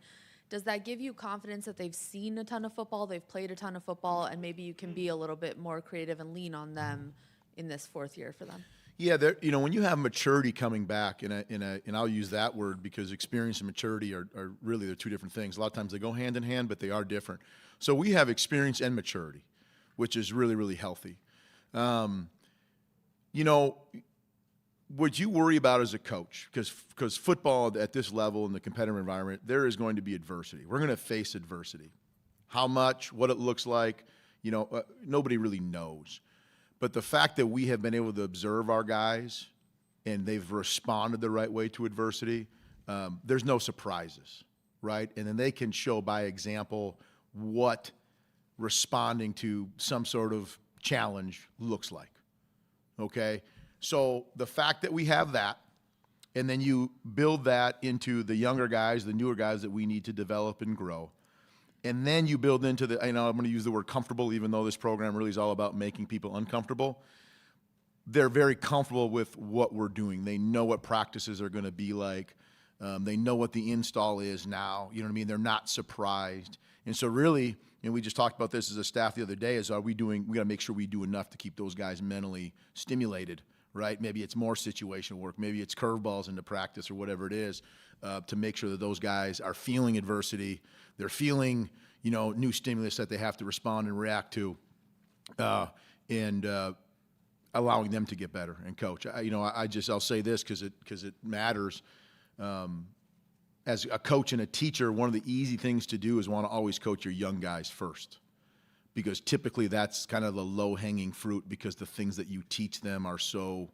Does that give you confidence that they've seen a ton of football, they've played a ton of football, and maybe you can be a little bit more creative and lean on them in this fourth year for them? Yeah, when you have maturity coming back, and I'll use that word because experience and maturity are really they're two different things. A lot of times they go hand in hand, but they are different. So we have experience and maturity, which is really, really healthy. What you worry about as a coach, because football at this level in the competitive environment, there is going to be adversity. We're going to face adversity. How much, what it looks like, nobody really knows. But the fact that we have been able to observe our guys and they've responded the right way to adversity, there's no surprises, right? And then they can show by example what responding to some sort of challenge looks like, okay? So the fact that we have that, and then you build that into the younger guys, the newer guys that we need to develop and grow, and then you build into I'm going to use the word comfortable, even though this program really is all about making people uncomfortable. They're very comfortable with what we're doing. They know what practices are going to be like. They know what the install is now. You know what I mean? They're not surprised. And so really, and we just talked about this as a staff the other day, we got to make sure we do enough to keep those guys mentally stimulated, right? Maybe it's more situational work. Maybe it's curveballs into practice or whatever it is, to make sure that those guys are feeling adversity. They're feeling, new stimulus that they have to respond and react to, and allowing them to get better. And coach, I'll say this because it matters. As a coach and a teacher, one of the easy things to do is want to always coach your young guys first, because typically that's kind of the low-hanging fruit because the things that you teach them are so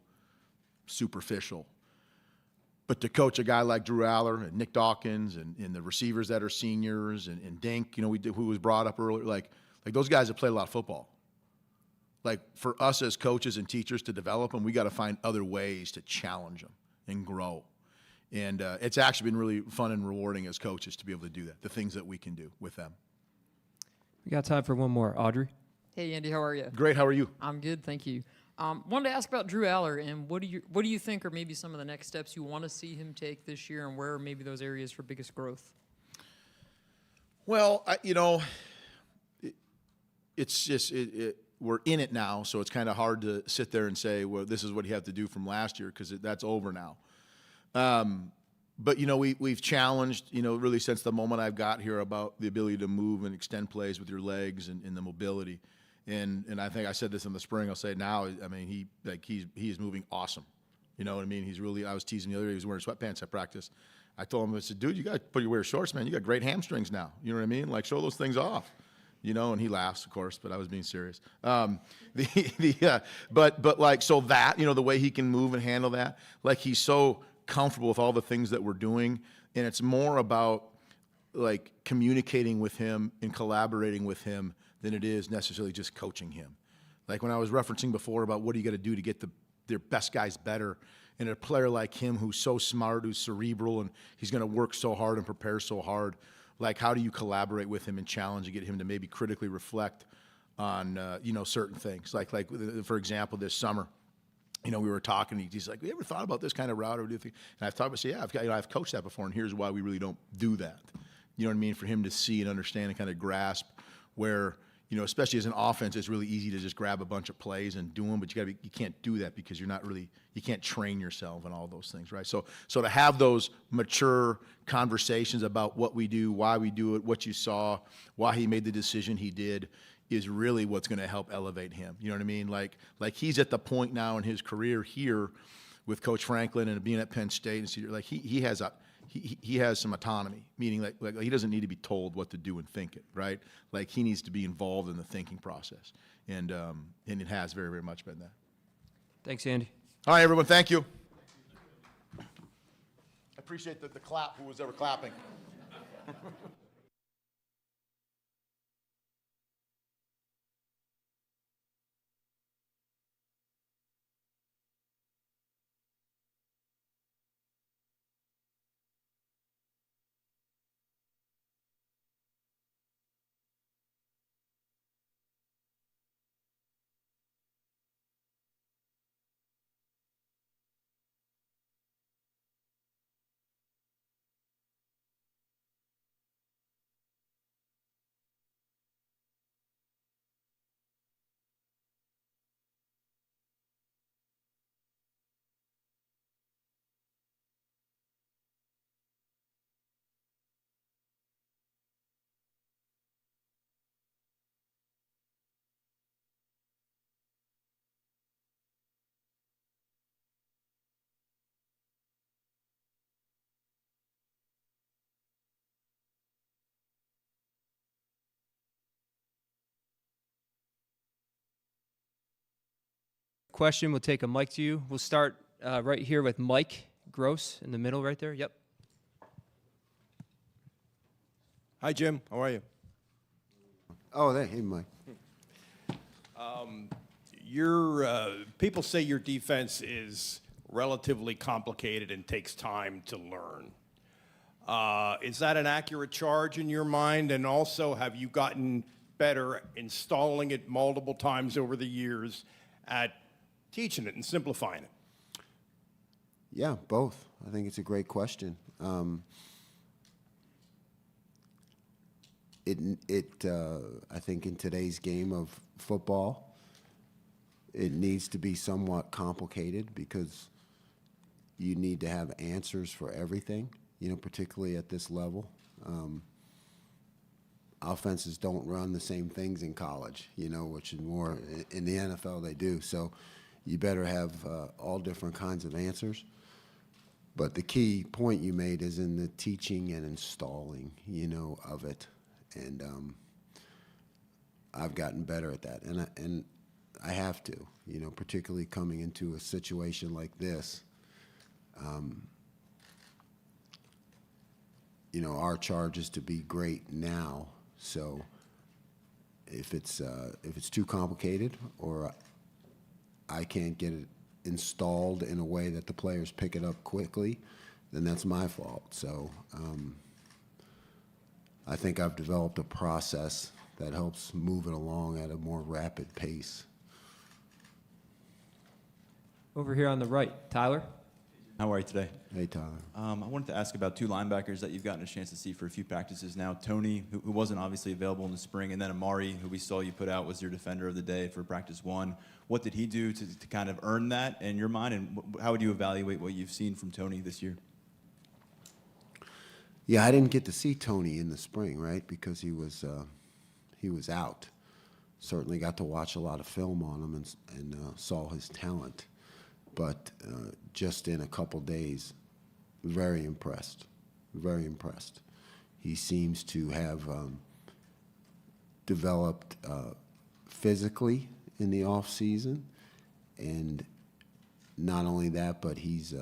superficial. But to coach a guy like Drew Aller and Nick Dawkins and the receivers that are seniors and Dink, who was brought up earlier, like those guys have played a lot of football. Like for us as coaches and teachers to develop them, we got to find other ways to challenge them and grow. And it's actually been really fun and rewarding as coaches to be able to do that, the things that we can do with them. We got time for one more. Audrey? Hey, Andy, how are you? Great, how are you? I'm good, thank you. Wanted to ask about Drew Aller, and what do you think are maybe some of the next steps you want to see him take this year, and where are maybe those areas for biggest growth? Well, it's just we're in it now, so it's kind of hard to sit there and say, well, this is what you have to do from last year because that's over now. But we've challenged really since the moment I've got here about the ability to move and extend plays with your legs and the mobility. And I think I said this in the spring. I'll say it now. I mean, he is moving awesome. You know what I mean? He's really. I was teasing the other day. He was wearing sweatpants at practice. I told him, I said, dude, you got to wear shorts, man. You got great hamstrings now. You know what I mean? Like show those things off. And he laughs, of course, but I was being serious. But like so that the way he can move and handle that, like he's so comfortable with all the things that we're doing, and it's more about like communicating with him and collaborating with him than it is necessarily just coaching him. Like when I was referencing before about what do you got to do to get their best guys better, and a player like him who's so smart, who's cerebral, and he's going to work so hard and prepare so hard, like how do you collaborate with him and challenge and get him to maybe critically reflect on certain things, like for example this summer, we were talking. He's like, "You ever thought about this kind of route or do you think?" And I've talked about, yeah, I've coached that before, and here's why we really don't do that. You know what I mean? For him to see and understand and kind of grasp where, especially as an offense, it's really easy to just grab a bunch of plays and do them, but you can't do that because you can't train yourself and all those things, right? So to have those mature conversations about what we do, why we do it, what you saw, why he made the decision he did, is really what's going to help elevate him. You know what I mean? Like he's at the point now in his career here with Coach Franklin and being at Penn State, and like he has some autonomy, meaning like he doesn't need to be told what to do and think it, right? Like he needs to be involved in the thinking process, and it has very, very much been that. Thanks, Andy. All right, everyone, thank you. I appreciate the clap. Who was ever clapping? Question, we'll take a mic to you. We'll start right here with Mike Gross in the middle right there. Yep. Hi, Jim. How are you? Oh, hey, Mike. People say your defense is relatively complicated and takes time to learn. Is that an accurate charge in your mind? And also, have you gotten better installing it multiple times over the years at teaching it and simplifying it? Yeah, both. I think it's a great question. I think in today's game of football, it needs to be somewhat complicated because you need to have answers for everything, particularly at this level. Offenses don't run the same things in college, which is more in the NFL they do. So you better have all different kinds of answers. But the key point you made is in the teaching and installing, of it. And I've gotten better at that. And I have to, particularly coming into a situation like this. Our charge is to be great now. So if it's too complicated or I can't get it installed in a way that the players pick it up quickly, then that's my fault. So I think I've developed a process that helps move it along at a more rapid pace. Over here on the right, Tyler. How are you today? Hey, Tyler. I wanted to ask about two linebackers that you've gotten a chance to see for a few practices now. Tony, who wasn't obviously available in the spring, and then Amari, who we saw you put out, was your defender of the day for practice one. What did he do to kind of earn that in your mind, and how would you evaluate what you've seen from Tony this year? Yeah, I didn't get to see Tony in the spring, right, because he was out. Certainly got to watch a lot of film on him and saw his talent. But just in a couple days, very impressed, very impressed. He seems to have developed physically in the off season, and not only that, but he's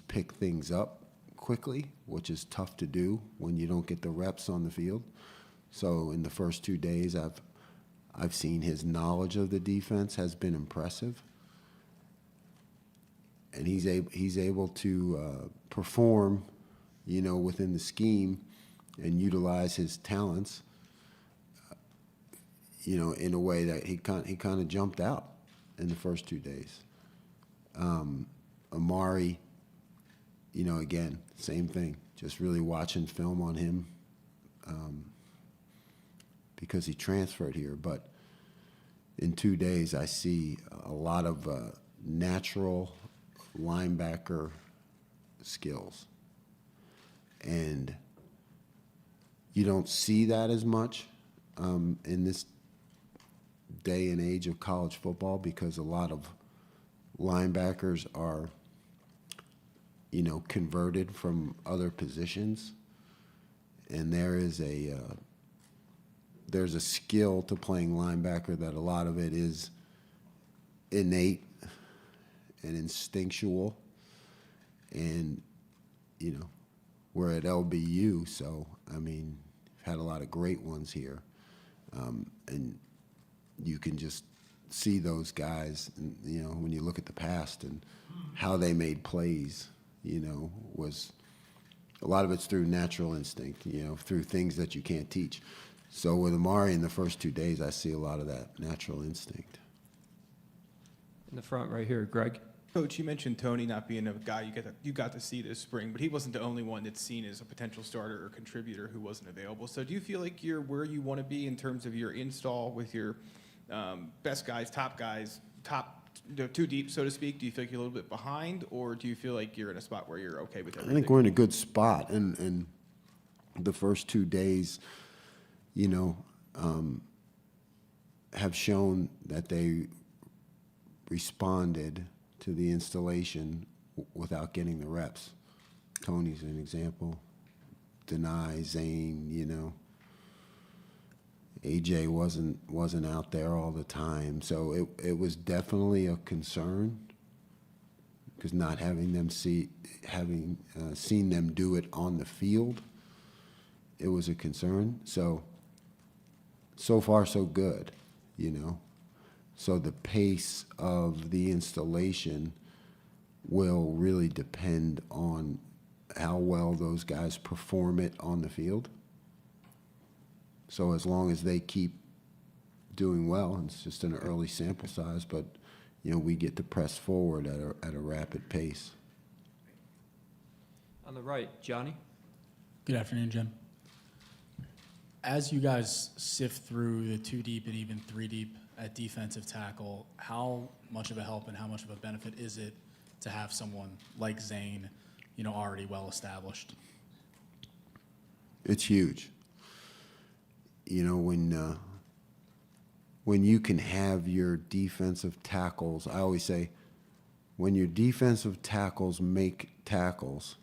picked things up quickly, which is tough to do when you don't get the reps on the field. So in the first 2 days, I've seen his knowledge of the defense has been impressive. And he's able to perform, within the scheme and utilize his talents, in a way that he kind of jumped out. in the first 2 days. Amari, again, same thing. Just really watching film on him because he transferred here. But in 2 days, I see a lot of natural linebacker skills. And you don't see that as much in this day and age of college football because a lot of linebackers are, converted from other positions. And there's a skill to playing linebacker that a lot of it is innate and instinctual. And, we're at LBU, so, we've had a lot of great ones here. And you can just see those guys, when you look at the past and how they made plays, was a lot of it's through natural instinct, through things that you can't teach. So with Amari in the first 2 days, I see a lot of that natural instinct. In the front right here, Greg. Coach, you mentioned Tony not being a guy you got to see this spring, but he wasn't the only one that's seen as a potential starter or contributor who wasn't available. So do you feel like you're where you want to be in terms of your install with your best guys, top too deep, so to speak? Do you feel like you're a little bit behind, or do you feel like you're in a spot where you're okay with everything? I think we're in a good spot, and the first 2 days, have shown that they responded to the installation without getting the reps. Tony's an example. Denai, Zane, AJ wasn't out there all the time, so it was definitely a concern because not having seen them do it on the field, it was a concern. So far so good, So the pace of the installation will really depend on how well those guys perform it on the field. So as long as they keep doing well, and it's just an early sample size, but we get to press forward at a rapid pace. On the right, Johnny. Good afternoon, Jim. As you guys sift through the 2 deep and even 3 deep at defensive tackle, how much of a help and how much of a benefit is it to have someone like Zane, already well established? It's huge. When you can have your defensive tackles, I always say, when your defensive tackles make tackles,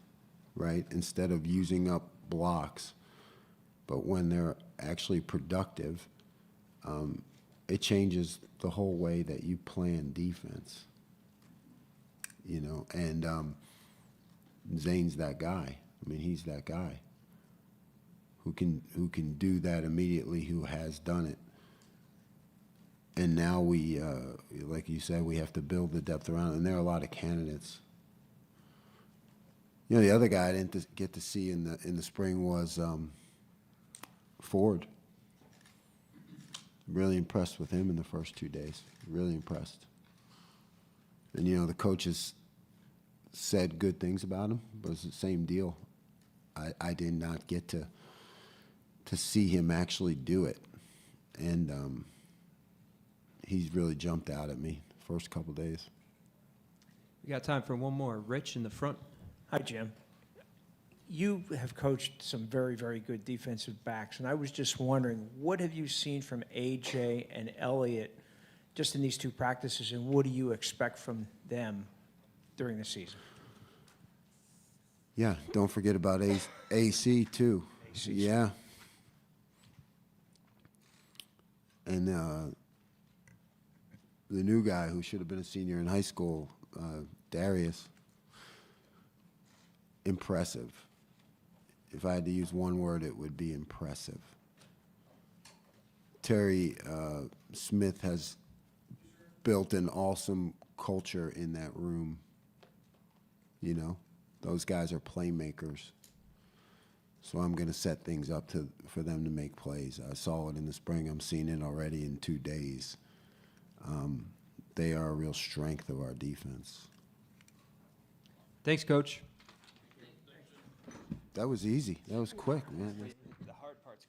right, instead of using up blocks, but when they're actually productive, it changes the whole way that you plan defense. And Zane's that guy. He's that guy who can do that immediately, who has done it. And now we, like you said, we have to build the depth around it, and there are a lot of candidates. The other guy I didn't get to see in the spring was Ford. Really impressed with him in the first 2 days. Really impressed. And the coaches said good things about him, but it's the same deal. I did not get to see him actually do it, and he's really jumped out at me the first couple days. We got time for one more. Rich in the front. Hi, Jim. You have coached some very, very good defensive backs, and I was just wondering, what have you seen from AJ and Elliott just in these 2 practices, and what do you expect from them during the season? Yeah, don't forget about AC too. AC. Yeah. And the new guy who should have been a senior in high school, Darius, impressive. If I had to use one word, it would be impressive. Terry Smith has built an awesome culture in that room. Those guys are playmakers. So I'm going to set things up for them to make plays. I saw it in the spring. I'm seeing it already in 2 days. they are a real strength of our defense. Thanks, Coach. That was easy. That was quick, man. The hard part's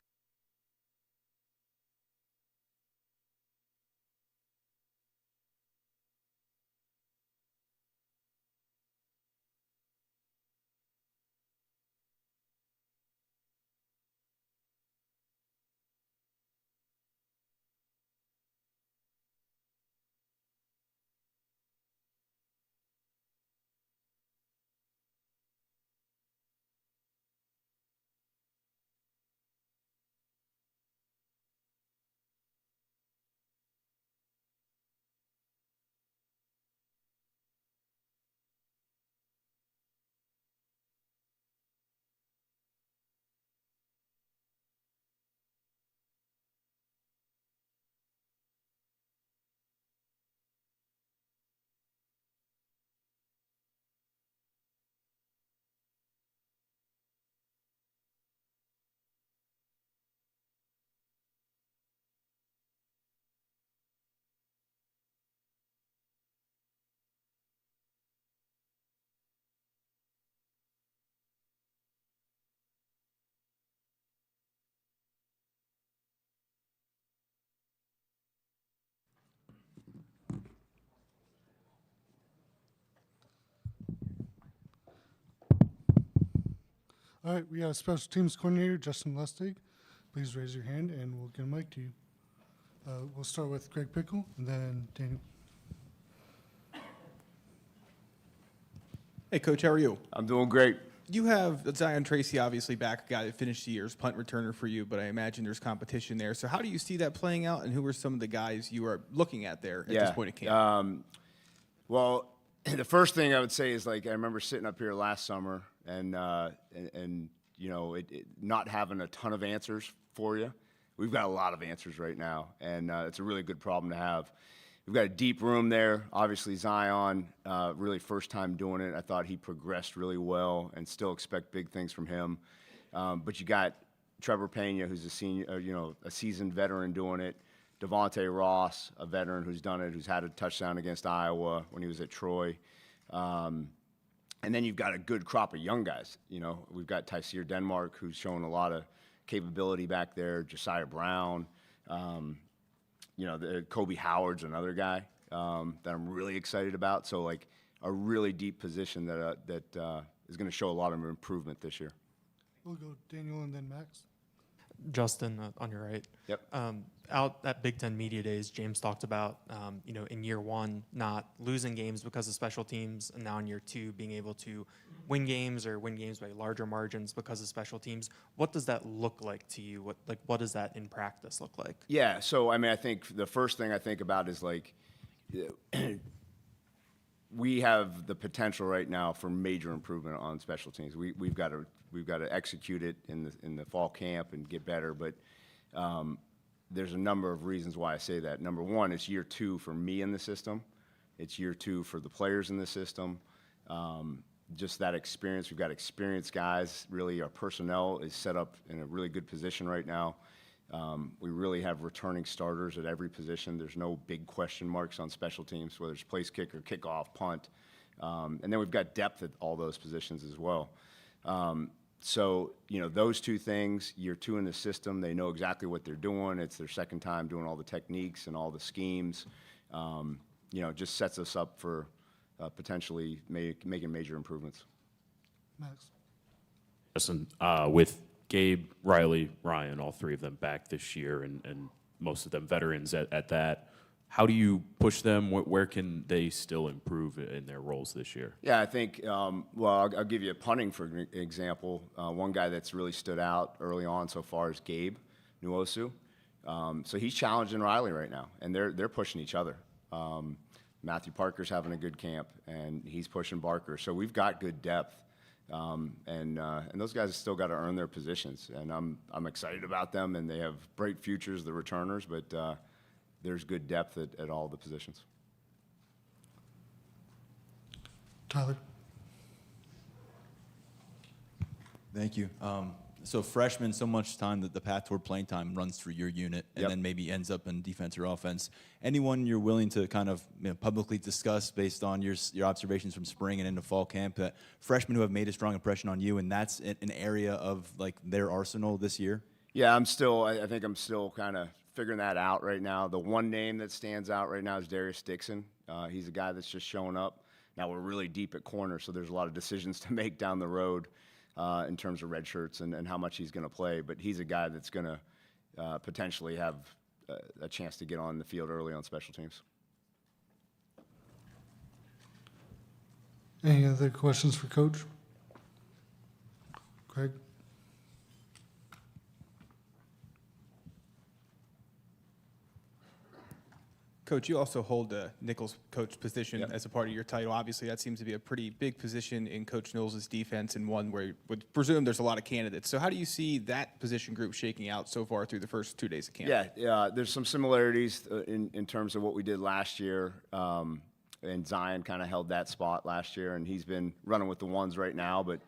All right, we got a special teams coordinator, Justin Lustig. Please raise your hand and we'll get a mic to you. We'll start with Greg Pickle and then Daniel. Hey, Coach, how are you? I'm doing great. You have Zion Tracy obviously back, a guy that finished the year's punt returner for you, but I imagine there's competition there. So how do you see that playing out, and who are some of the guys you are looking at there at this point of camp? Well, the first thing I would say is, like, I remember sitting up here last summer and you know, not having a ton of answers for you. We've got a lot of answers right now, and it's a really good problem to have. We've got a deep room there. Obviously, Zion, really first time doing it. I thought he progressed really well, and still expect big things from him. But you got Trevor Pena, who's a senior, you know, a seasoned veteran doing it. Devontae Ross, a veteran who's done it, who's had a touchdown against Iowa when he was at Troy. And then you've got a good crop of young guys. You know, we've got Tyseer Denmark, who's shown a lot of capability back there. Josiah Brown. You know, Kobe Howard's another guy that I'm really excited about. So, like, a really deep position that is going to show a lot of improvement this year. We'll go Daniel and then Max. Justin, on your right. Yep. Out at Big Ten Media Days, James talked about, you know, in year one, not losing games because of special teams, and now in year two, being able to win games or win games by larger margins because of special teams. What does that look like to you? What does that in practice look like? Yeah, so, I mean, I think the first thing I think about is, like, we have the potential right now for major improvement on special teams. We've got to execute it in the fall camp and get better, but there's a number of reasons why I say that. Number one, it's year two for me in the system. It's year two for the players in the system. Just that experience. We've got experienced guys. Really, our personnel is set up in a really good position right now. We really have returning starters at every position. There's no big question marks on special teams, whether it's place kicker, kickoff, punt. And then we've got depth at all those positions as well. So, you know, those two things, year two in the system, they know exactly what they're doing. It's their second time doing all the techniques and all the schemes. You know, just sets us up for potentially making major improvements. Max. Listen, with Gabe, Riley, Ryan, all three of them back this year, and most of them veterans at that, how do you push them? Where can they still improve in their roles this year? Yeah, I think, well, I'll give you a punting, for example. One guy that's really stood out early on so far is Gabe Nwosu. So he's challenging Riley right now, and they're pushing each other. Matthew Parker's having a good camp, and he's pushing Barker. So we've got good depth, and those guys have still got to earn their positions. And I'm excited about them, and they have bright futures, the returners, but there's good depth at all the positions. Tyler. Thank you. So freshmen, so much time that the path toward playing time runs through your unit, and Yep. then maybe ends up in defense or offense. Anyone you're willing to kind of publicly discuss based on your observations from spring and into fall camp, freshmen who have made a strong impression on you, and that's an area of like their arsenal this year? Yeah, I think I'm still kind of figuring that out right now. The one name that stands out right now is Darius Dixon. He's a guy that's just showing up. Now we're really deep at corner, so there's a lot of decisions to make down the road in terms of red shirts and how much he's going to play. But he's a guy that's going to potentially have a chance to get on the field early on special teams. Any other questions for Coach? Craig? Coach, you also hold a Nichols coach position as a part of your title. Obviously, that seems to be a pretty big position in Coach Knowles' defense, and one where you would presume there's a lot of candidates. So how do you see that position group shaking out so far through the first 2 days of camp? Yeah, there's some similarities in terms of what we did last year. And Zion kind of held that spot last year, and he's been running with the ones right now. But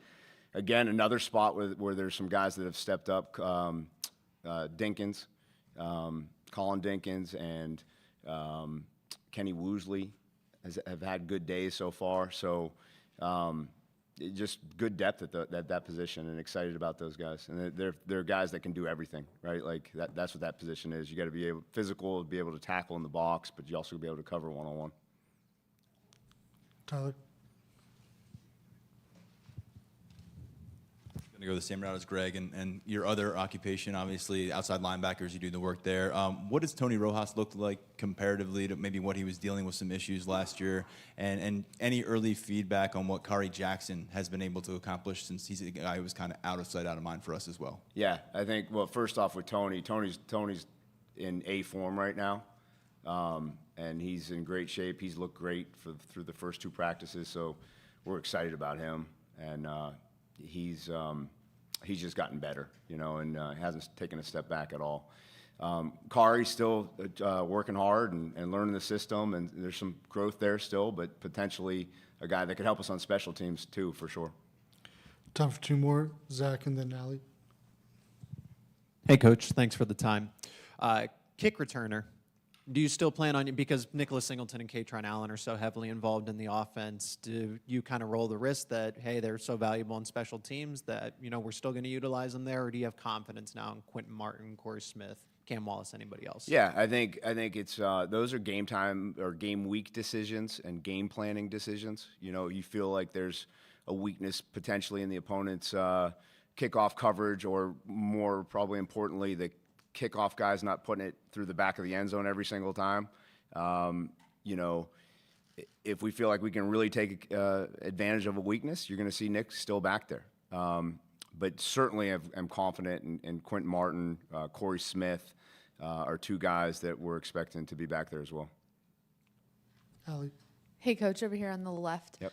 again, another spot where there's some guys that have stepped up, Dinkins, Colin Dinkins, and Kenny Woosley have had good days so far. So just good depth at that position, and excited about those guys. And they're guys that can do everything, right? Like that's what that position is. You got to be physical, be able to tackle in the box, but you also be able to cover one-on-one. Tyler? Going to go the same route as Greg, and your other occupation, obviously, outside linebackers, you do the work there. What does Tony Rojas look like comparatively to maybe what he was dealing with some issues last year? And any early feedback on what Kari Jackson has been able to accomplish, since he's a guy who was kind of out of sight, out of mind for us as well? Yeah, I think, well, first off with Tony's in A form right now. And he's in great shape. He's looked great through the first 2 practices, so we're excited about him. And he's just gotten better, and hasn't taken a step back at all. Kari's still working hard and learning the system, and there's some growth there still, but potentially a guy that could help us on special teams too, for sure. Time for 2 more. Zach and then Allie. Hey, Coach. Thanks for the time. Kick returner. Do you still plan on, because Nicholas Singleton and Katron Allen are so heavily involved in the offense, do you kind of roll the risk that, hey, they're so valuable in special teams that, we're still going to utilize them there? Or do you have confidence now in Quentin Martin, Corey Smith, Cam Wallace, anybody else? Yeah, I think it's those are game time or game week decisions and game planning decisions. You feel like there's a weakness potentially in the opponent's kickoff coverage, or more probably importantly, the kickoff guys not putting it through the back of the end zone every single time. If we feel like we can really take advantage of a weakness, you're going to see Nick still back there. But certainly I'm confident in Quentin Martin, Corey Smith are 2 guys that we're expecting to be back there as well. Allie? Hey, Coach, over here on the left. Yep.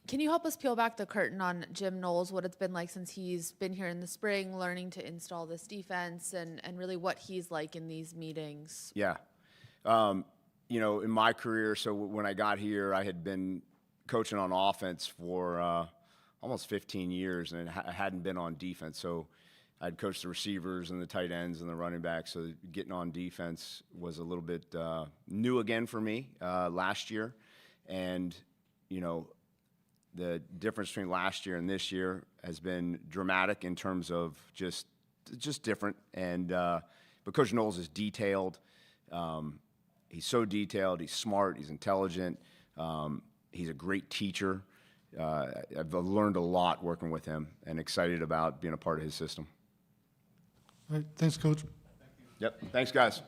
Can you help us peel back the curtain on Jim Knowles, what it's been like since he's been here in the spring, learning to install this defense, and really what he's like in these meetings? Yeah. In my career, so when I got here, I had been coaching on offense for almost 15 years, and I hadn't been on defense. So I'd coached the receivers and the tight ends and the running backs, so getting on defense was a little bit new again for me last year. And, the difference between last year and this year has been dramatic in terms of just different. And but Coach Knowles is detailed. He's so detailed. He's smart. He's intelligent. He's a great teacher. I've learned a lot working with him, and excited about being a part of his system. All right, thanks, Coach. Yep. Thanks, guys.